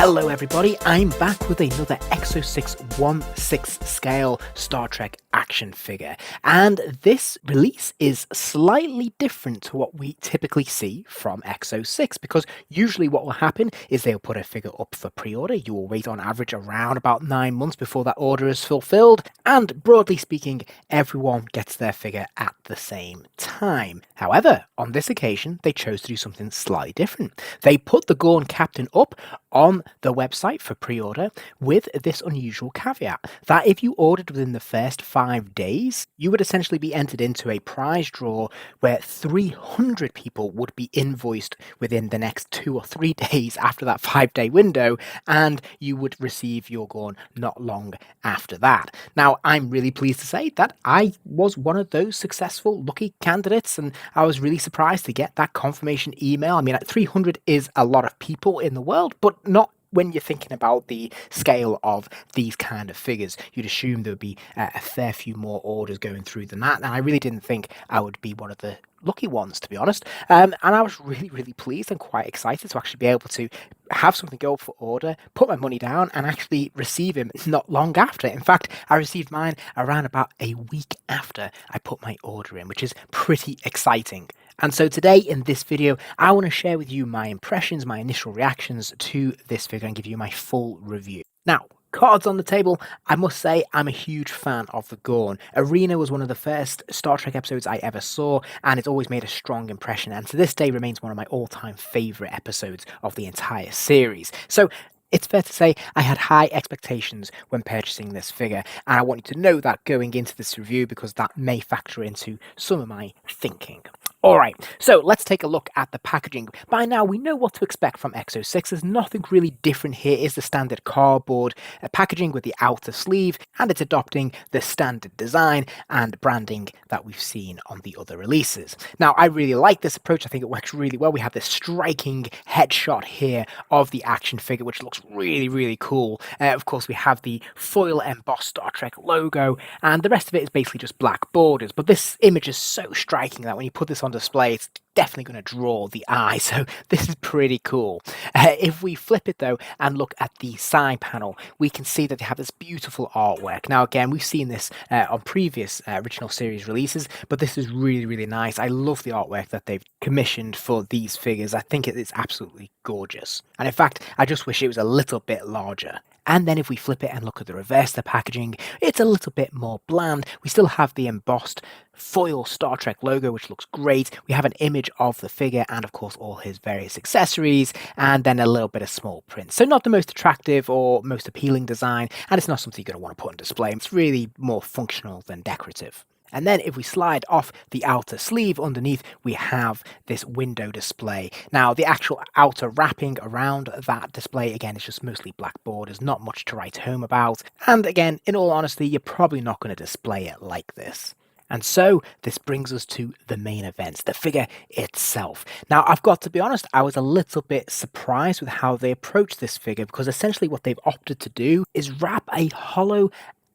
Hello everybody, I'm back with another Exo-6 1/6 scale Star Trek action figure, and this release is slightly different to what we typically see from Exo-6, because usually what will happen is they'll put a figure up for pre-order. You will wait on average around about 9 months before that order is fulfilled, and broadly speaking, everyone gets their figure at the same time. However, on this occasion, they chose to do something slightly different. They put the Gorn Captain up on the website for pre-order with this unusual caveat that if you ordered within the first 5 days, you would essentially be entered into a prize draw where 300 people would be invoiced within the next 2 or 3 days after that 5-day window, and you would receive your Gorn not long after that. Now, I'm really pleased to say that I was one of those successful lucky candidates, and I was really surprised to get that confirmation email. I mean, 300 is a lot of people in the world, but not when you're thinking about the scale of these kind of figures. You'd assume there would be a fair few more orders going through than that, and I really didn't think I would be one of the lucky ones, to be honest. And I was really pleased and quite excited to actually be able to have something go up for order, put my money down, and actually receive him not long after. In fact, I received mine around about a week after I put my order in, which is pretty exciting. And so today in this video, I want to share with you my impressions, my initial reactions to this figure, and give you my full review. Now, cards on the table, I must say I'm a huge fan of the Gorn. Arena was one of the first Star Trek episodes I ever saw, and it's always made a strong impression, and to this day remains one of my all-time favourite episodes of the entire series. So it's fair to say I had high expectations when purchasing this figure, and I want you to know that going into this review, because that may factor into some of my thinking. Alright, so let's take a look at the packaging. By now we know what to expect from Exo-6. There's nothing really different here. It's the standard cardboard packaging with the outer sleeve, and it's adopting the standard design and branding that we've seen on the other releases. Now, I really like this approach. I think it works really well. We have this striking headshot here of the action figure, which looks really cool. Of course, we have the foil embossed Star Trek logo, and the rest of it is basically just black borders. But this image is so striking that when you put this on display, it's definitely going to draw the eye, so this is pretty cool. If we flip it though and look at the side panel, we can see that they have this beautiful artwork. Now again, we've seen this on previous original series releases, but this is really nice. I love the artwork that they've commissioned for these figures. I think it's absolutely gorgeous, and in fact I just wish it was a little bit larger. And then if we flip it and look at the reverse of the packaging, it's a little bit more bland. We still have the embossed foil Star Trek logo, which looks great. We have an image of the figure and of course all his various accessories, and then a little bit of small print. So not the most attractive or most appealing design, and it's not something you're going to want to put on display. It's really more functional than decorative. And then if we slide off the outer sleeve underneath, we have this window display. Now, the actual outer wrapping around that display, again, is just mostly black borders, not much to write home about. And again, in all honesty, you're probably not going to display it like this. And so this brings us to the main event, the figure itself. Now, I've got to be honest, I was a little bit surprised with how they approached this figure, because essentially what they've opted to do is wrap a hollow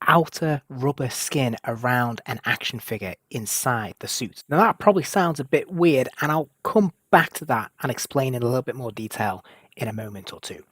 outer rubber skin around an action figure inside the suit. Now that probably sounds a bit weird, and I'll come back to that and explain in a little bit more detail in a moment or two.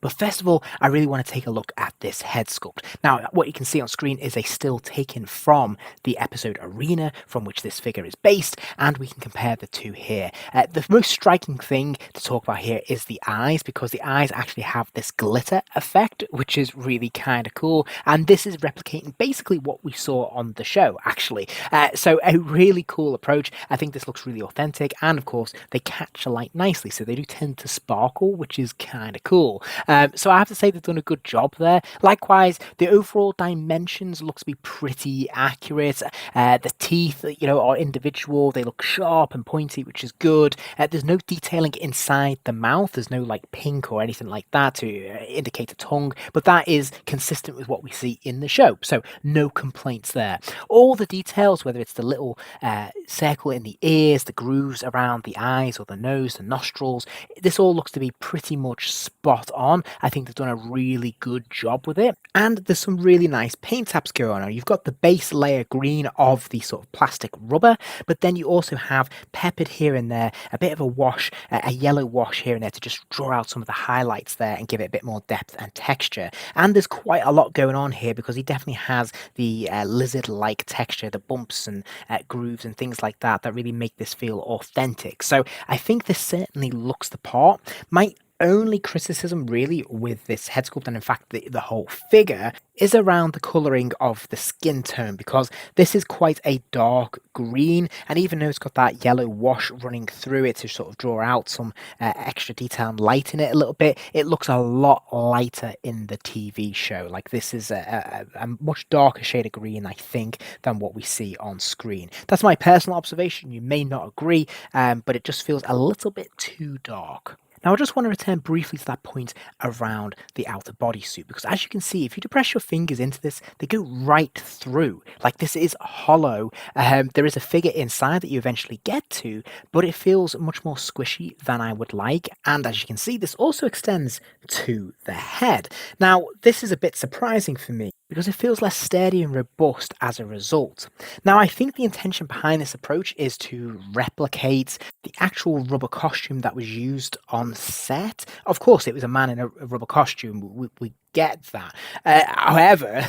But first of all, I really want to take a look at this head sculpt. Now, what you can see on screen is a still taken from the episode Arena, from which this figure is based, and we can compare the two here. The most striking thing to talk about here is the eyes, because the eyes actually have this glitter effect, which is really kind of cool, and this is replicating basically what we saw on the show, actually. So a really cool approach. I think this looks really authentic, and of course, they catch the light nicely, so they do tend to sparkle, which is kind of cool. So I have to say they've done a good job there. Likewise, the overall dimensions look to be pretty accurate. The teeth, are individual. They look sharp and pointy, which is good. There's no detailing inside the mouth. There's no like pink or anything like that to indicate a tongue, but that is consistent with what we see in the show. So no complaints there. All the details, whether it's the little circle in the ears, the grooves around the eyes or the nose, the nostrils, this all looks to be pretty much spot on. on. I think they've done a really good job with it. And there's some really nice paint taps going on. You've got the base layer green of the sort of plastic rubber, but then you also have peppered here and there a bit of a wash, a yellow wash here and there to just draw out some of the highlights there and give it a bit more depth and texture. And there's quite a lot going on here because he definitely has the lizard-like texture, the bumps and grooves and things like that that really make this feel authentic. So I think this certainly looks the part. My only criticism really with this head sculpt, and in fact the whole figure, is around the colouring of the skin tone, because this is quite a dark green, and even though it's got that yellow wash running through it to sort of draw out some extra detail and lighten it a little bit, it looks a lot lighter in the TV show. Like, this is a much darker shade of green, I think, than what we see on screen. That's my personal observation. You may not agree, but it just feels a little bit too dark. Now, I just want to return briefly to that point around the outer bodysuit, because as you can see, if you depress your fingers into this, they go right through. Like, this is hollow. There is a figure inside that you eventually get to, but it feels much more squishy than I would like. And as you can see, this also extends to the head. Now, this is a bit surprising for me, because it feels less sturdy and robust as a result. Now, I think the intention behind this approach is to replicate the actual rubber costume that was used on set. Of course, it was a man in a rubber costume. We get that. However,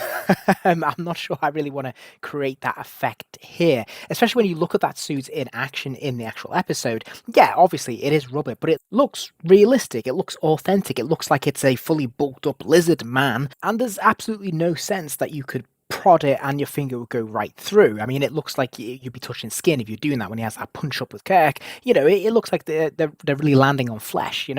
I'm not sure I really want to create that effect here, especially when you look at that suit in action in the actual episode. Yeah, obviously it is rubber, but it looks realistic. It looks authentic. It looks like it's a fully bulked up lizard man, and there's absolutely no sense that you could prod it and your finger would go right through. I mean, it looks like you'd be touching skin if you're doing that when he has that punch up with Kirk. It looks like they're really landing on flesh.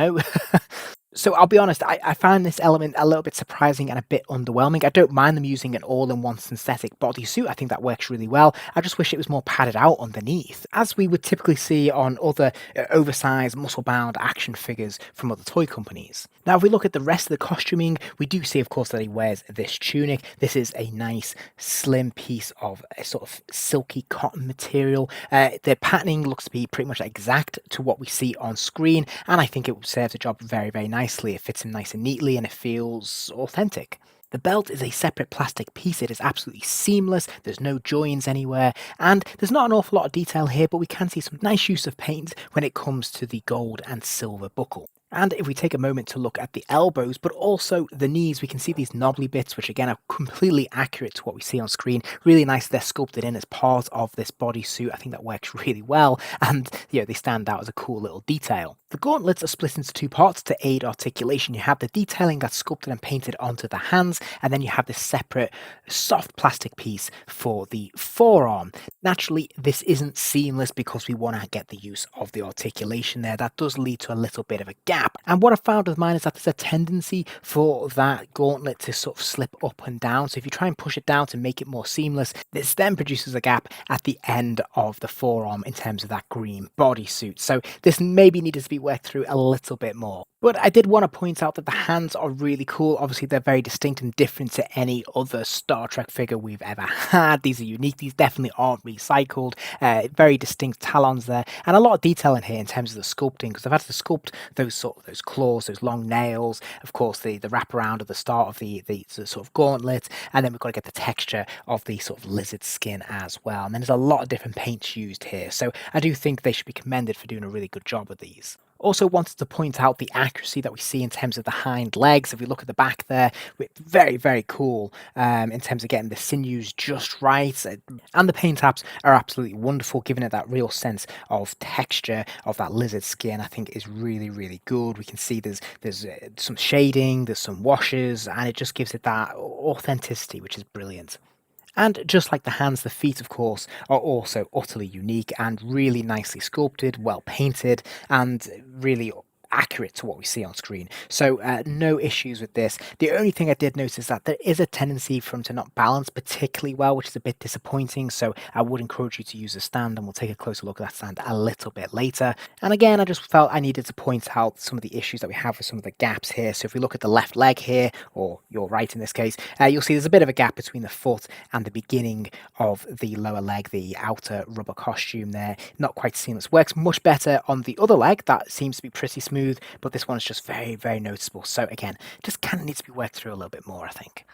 So I'll be honest, I find this element a little bit surprising and a bit underwhelming. I don't mind them using an all-in-one synthetic bodysuit. I think that works really well. I just wish it was more padded out underneath, as we would typically see on other oversized, muscle-bound action figures from other toy companies. Now, if we look at the rest of the costuming, we do see, of course, that he wears this tunic. This is a nice, slim piece of a sort of silky cotton material. The patterning looks to be pretty much exact to what we see on screen, and I think it serves the job very, very nicely. It fits in nice and neatly, and it feels authentic. The belt is a separate plastic piece. It is absolutely seamless. There's no joins anywhere, and there's not an awful lot of detail here, but we can see some nice use of paint when it comes to the gold and silver buckle. And if we take a moment to look at the elbows, but also the knees, we can see these knobbly bits, which again are completely accurate to what we see on screen. Really nice they're sculpted in as part of this bodysuit. I think that works really well, and they stand out as a cool little detail. The gauntlets are split into two parts to aid articulation. You have the detailing that's sculpted and painted onto the hands, and then you have this separate soft plastic piece for the forearm. Naturally, this isn't seamless because we want to get the use of the articulation there. That does lead to a little bit of a gap. And what I found with mine is that there's a tendency for that gauntlet to sort of slip up and down. So if you try and push it down to make it more seamless, this then produces a gap at the end of the forearm in terms of that green bodysuit. So this maybe needed to be worked through a little bit more. But I did want to point out that the hands are really cool. Obviously, they're very distinct and different to any other Star Trek figure we've ever had. These are unique. These definitely aren't recycled. Very distinct talons there, and a lot of detail in here in terms of the sculpting, because I've had to sculpt those claws, those long nails, of course, the wraparound at the start of the sort of gauntlet, and then we've got to get the texture of the sort of lizard skin as well. And then there's a lot of different paints used here, so I do think they should be commended for doing a really good job with these. Also wanted to point out the accuracy that we see in terms of the hind legs. If we look at the back there, very, very cool in terms of getting the sinews just right. And the paint apps are absolutely wonderful, giving it that real sense of texture of that lizard skin. I think is really, really good. We can see there's some shading, there's some washes, and it just gives it that authenticity, which is brilliant. And just like the hands, the feet, of course, are also utterly unique and really nicely sculpted, well painted, and really accurate to what we see on screen. So no issues with this. The only thing I did notice is that there is a tendency for them to not balance particularly well, which is a bit disappointing. So I would encourage you to use a stand, and we'll take a closer look at that stand a little bit later. And again, I just felt I needed to point out some of the issues that we have with some of the gaps here. So if we look at the left leg here, or your right in this case, you'll see there's a bit of a gap between the foot and the beginning of the lower leg, the outer rubber costume there. Not quite seamless. Works much better on the other leg. That seems to be pretty smooth. smooth, but this one's just very, very noticeable. So again, just kind of needs to be worked through a little bit more, I think.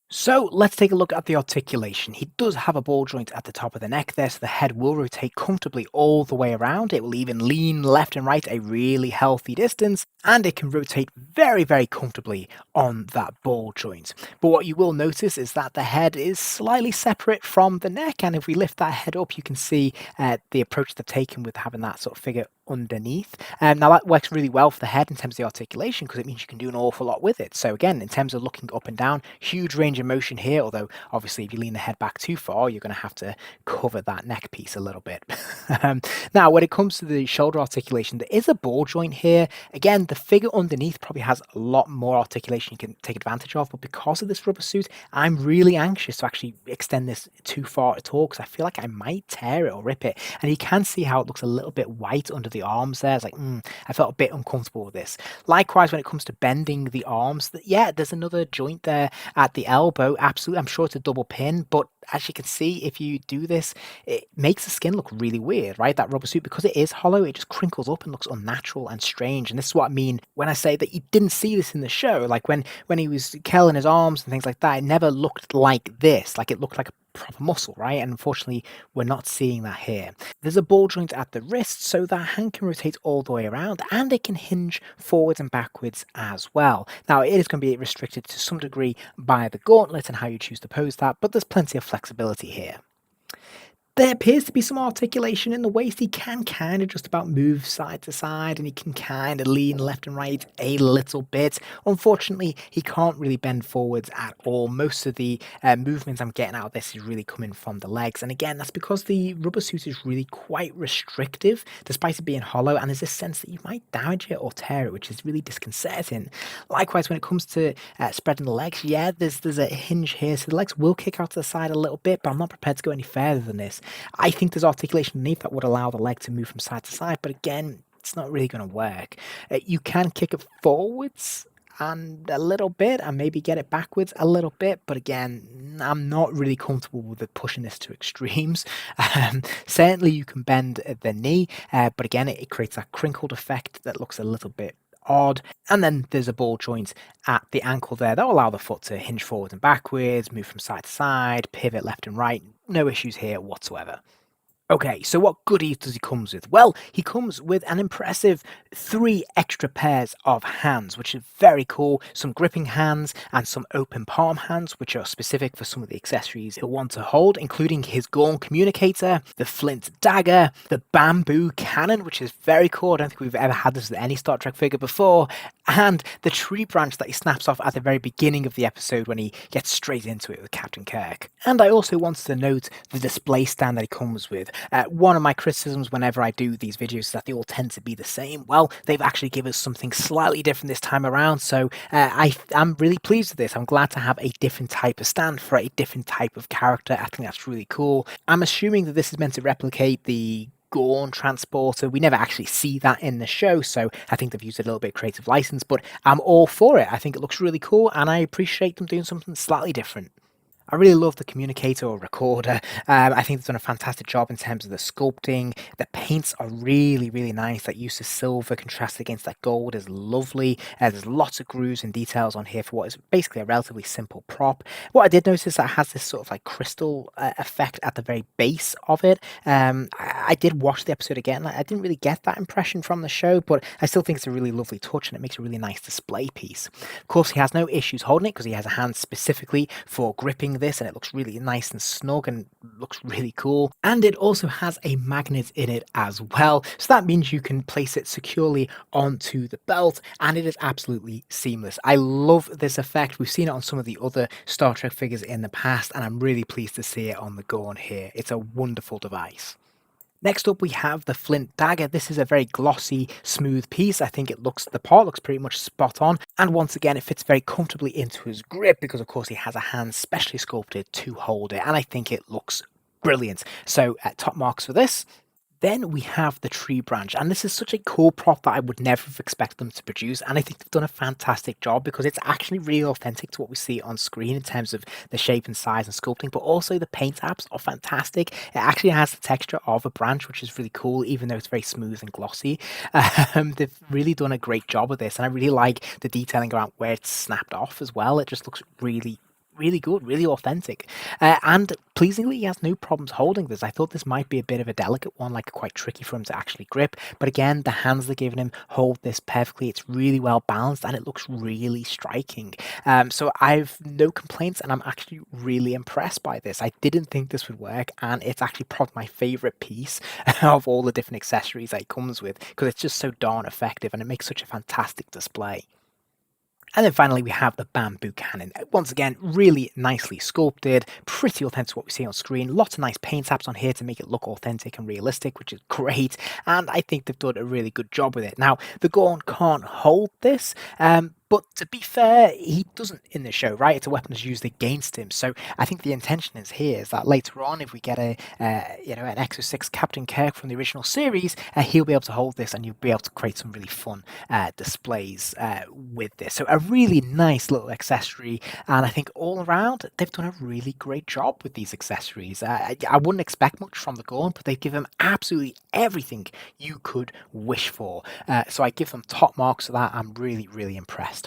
So let's take a look at the articulation. He does have a ball joint at the top of the neck there, so the head will rotate comfortably all the way around. It will even lean left and right a really healthy distance, and it can rotate very, very comfortably on that ball joint. But what you will notice is that the head is slightly separate from the neck, and if we lift that head up, you can see the approach they've taken with having that sort of figure underneath. Now that works really well for the head in terms of the articulation because it means you can do an awful lot with it. So again, in terms of looking up and down, huge range of motion here, although obviously if you lean the head back too far, you're going to have to cover that neck piece a little bit. Now, when it comes to the shoulder articulation, there is a ball joint here. Again, the figure underneath probably has a lot more articulation you can take advantage of, but because of this rubber suit, I'm really anxious to actually extend this too far at all because I feel like I might tear it or rip it. And you can see how it looks a little bit white under the arms there. It's like, I felt a bit uncomfortable with this. Likewise, when it comes to bending the arms, yeah, there's another joint there at the elbow. Absolutely, I'm sure it's a double pin, but as you can see, if you do this, it makes the skin look really weird, right? That rubber suit, because it is hollow, it just crinkles up and looks unnatural and strange. And this is what I mean when I say that you didn't see this in the show. Like when he was curling his arms and things like that, it never looked like this. Like it looked like a proper muscle, right? And unfortunately, we're not seeing that here. There's a ball joint at the wrist, so that hand can rotate all the way around, and it can hinge forwards and backwards as well. Now, it is going to be restricted to some degree by the gauntlet and how you choose to pose that, but there's plenty of flexibility here. There appears to be some articulation in the waist. He can kind of just about move side to side, and he can kind of lean left and right a little bit. Unfortunately, he can't really bend forwards at all. Most of the movements I'm getting out of this is really coming from the legs. And again, that's because the rubber suit is really quite restrictive, despite it being hollow, and there's this sense that you might damage it or tear it, which is really disconcerting. Likewise, when it comes to spreading the legs, yeah, there's a hinge here, so the legs will kick out to the side a little bit, but I'm not prepared to go any further than this. I think there's articulation underneath that would allow the leg to move from side to side, but again, it's not really going to work. You can kick it forwards and a little bit and maybe get it backwards a little bit, but again, I'm not really comfortable with it pushing this to extremes. Certainly you can bend the knee, but again, it creates that crinkled effect that looks a little bit odd. And then there's a ball joint at the ankle there that will allow the foot to hinge forward and backwards, move from side to side, pivot left and right. No issues here whatsoever. Okay, so what goodies does he comes with? Well, he comes with an impressive 3 extra pairs of hands, which is very cool. Some gripping hands and some open palm hands, which are specific for some of the accessories he'll want to hold, including his Gorn communicator, the flint dagger, the bamboo cannon, which is very cool. I don't think we've ever had this with any Star Trek figure before, and the tree branch that he snaps off at the very beginning of the episode when he gets straight into it with Captain Kirk. And I also wanted to note the display stand that he comes with. One of my criticisms whenever I do these videos is that they all tend to be the same. Well, they've actually given us something slightly different this time around, so I'm really pleased with this. I'm glad to have a different type of stand for a different type of character. I think that's really cool. I'm assuming that this is meant to replicate the Gorn transporter. We never actually see that in the show, so I think they've used a little bit of creative license, but I'm all for it. I think it looks really cool, and I appreciate them doing something slightly different. I really love the communicator or recorder. I think they've done a fantastic job in terms of the sculpting. The paints are really, really nice. That use of silver contrasted against that gold is lovely. There's lots of grooves and details on here for what is basically a relatively simple prop. What I did notice is that it has this sort of like crystal effect at the very base of it. I did watch the episode again. I didn't really get that impression from the show, but I still think it's a really lovely touch and it makes a really nice display piece. Of course, he has no issues holding it because he has a hand specifically for gripping this, and it looks really nice and snug and looks really cool. And it also has a magnet in it as well, so that means you can place it securely onto the belt, and it is absolutely seamless. I love this effect. We've seen it on some of the other Star Trek figures in the past, and I'm really pleased to see it on the Gorn here. It's a wonderful device. Next up, we have the flint dagger. This is a very glossy, smooth piece. I think the part looks pretty much spot on. And once again, it fits very comfortably into his grip because, of course, he has a hand specially sculpted to hold it. And I think it looks brilliant. So, top marks for this. Then we have the tree branch, and this is such a cool prop that I would never have expected them to produce, and I think they've done a fantastic job because it's actually really authentic to what we see on screen in terms of the shape and size and sculpting, but also the paint apps are fantastic. It actually has the texture of a branch, which is really cool, even though it's very smooth and glossy. They've really done a great job of this, and I really like the detailing around where it's snapped off as well. It just looks really good, really authentic. And pleasingly, he has no problems holding this. I thought this might be a bit of a delicate one, like quite tricky for him to actually grip. But again, the hands they're giving him hold this perfectly. It's really well balanced and it looks really striking. So I've no complaints and I'm actually really impressed by this. I didn't think this would work and it's actually probably my favorite piece of all the different accessories that it comes with because it's just so darn effective and it makes such a fantastic display. And then finally, we have the bamboo cannon. Once again, really nicely sculpted, pretty authentic to what we see on screen. Lots of nice paint apps on here to make it look authentic and realistic, which is great. And I think they've done a really good job with it. Now, the Gorn can't hold this, but to be fair, he doesn't in the show, right? It's a weapon that's used against him. So I think the intention is here is that later on, if we get an Exo-6 Captain Kirk from the original series, he'll be able to hold this and you'll be able to create some really fun displays with this. So a really nice little accessory. And I think all around, they've done a really great job with these accessories. I wouldn't expect much from the Gorn, but they give them absolutely everything you could wish for. So I give them top marks for that. I'm really, really impressed.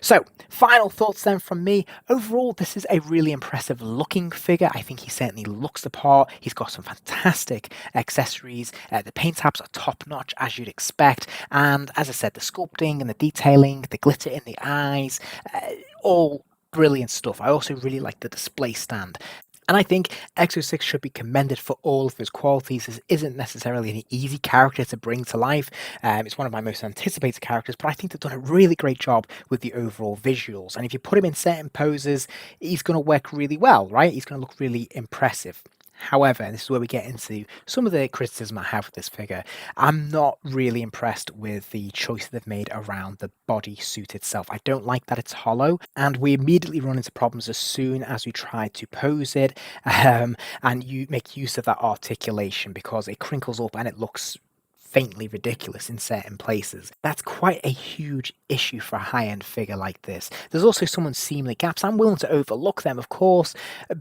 So, final thoughts then from me. Overall, this is a really impressive looking figure. I think he certainly looks the part. He's got some fantastic accessories. The paint apps are top notch, as you'd expect. And as I said, the sculpting and the detailing, the glitter in the eyes, all brilliant stuff. I also really like the display stand. And I think Exo-6 should be commended for all of his qualities. This isn't necessarily an easy character to bring to life. It's one of my most anticipated characters, but I think they've done a really great job with the overall visuals. And if you put him in certain poses, he's going to work really well, right? He's going to look really impressive. However, and this is where we get into some of the criticism I have with this figure, I'm not really impressed with the choice they've made around the body suit itself. I don't like that it's hollow, and we immediately run into problems as soon as we try to pose it, and you make use of that articulation because it crinkles up and it looks faintly ridiculous in certain places. That's quite a huge issue for a high-end figure like this. There's also some unseemly gaps. I'm willing to overlook them, of course,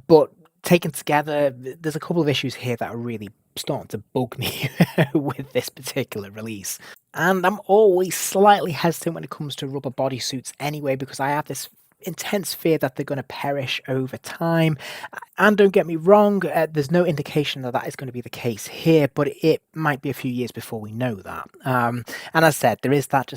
but taken together, there's a couple of issues here that are really starting to bug me with this particular release. And I'm always slightly hesitant when it comes to rubber bodysuits anyway, because I have this intense fear that they're going to perish over time. And don't get me wrong, there's no indication that that is going to be the case here, but it might be a few years before we know that. And as I said, there is that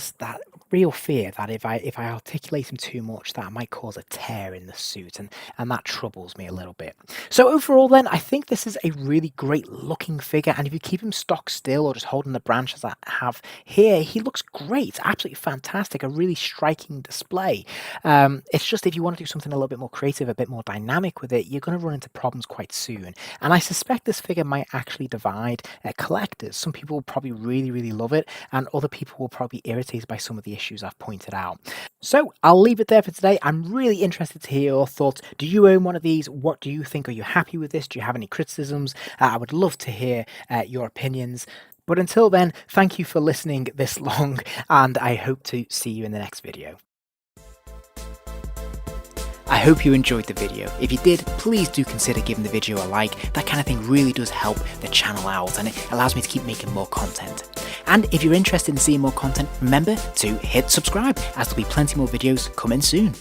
real fear that if I articulate him too much, that might cause a tear in the suit, and that troubles me a little bit. So overall then, I think this is a really great looking figure, and if you keep him stock still or just holding the branch as I have here, he looks great, absolutely fantastic, a really striking display. It's just if you want to do something a little bit more creative, a bit more dynamic with it, you're going to run into problems quite soon. And I suspect this figure might actually divide collectors. Some people will probably really love it, and other people will probably be irritated by some of the issues I've pointed out. So I'll leave it there for today. I'm really interested to hear your thoughts. Do you own one of these? What do you think? Are you happy with this? Do you have any criticisms? I would love to hear your opinions. But until then, thank you for listening this long, and I hope to see you in the next video. I hope you enjoyed the video. If you did, please do consider giving the video a like. That kind of thing really does help the channel out and it allows me to keep making more content. And if you're interested in seeing more content, remember to hit subscribe as there'll be plenty more videos coming soon.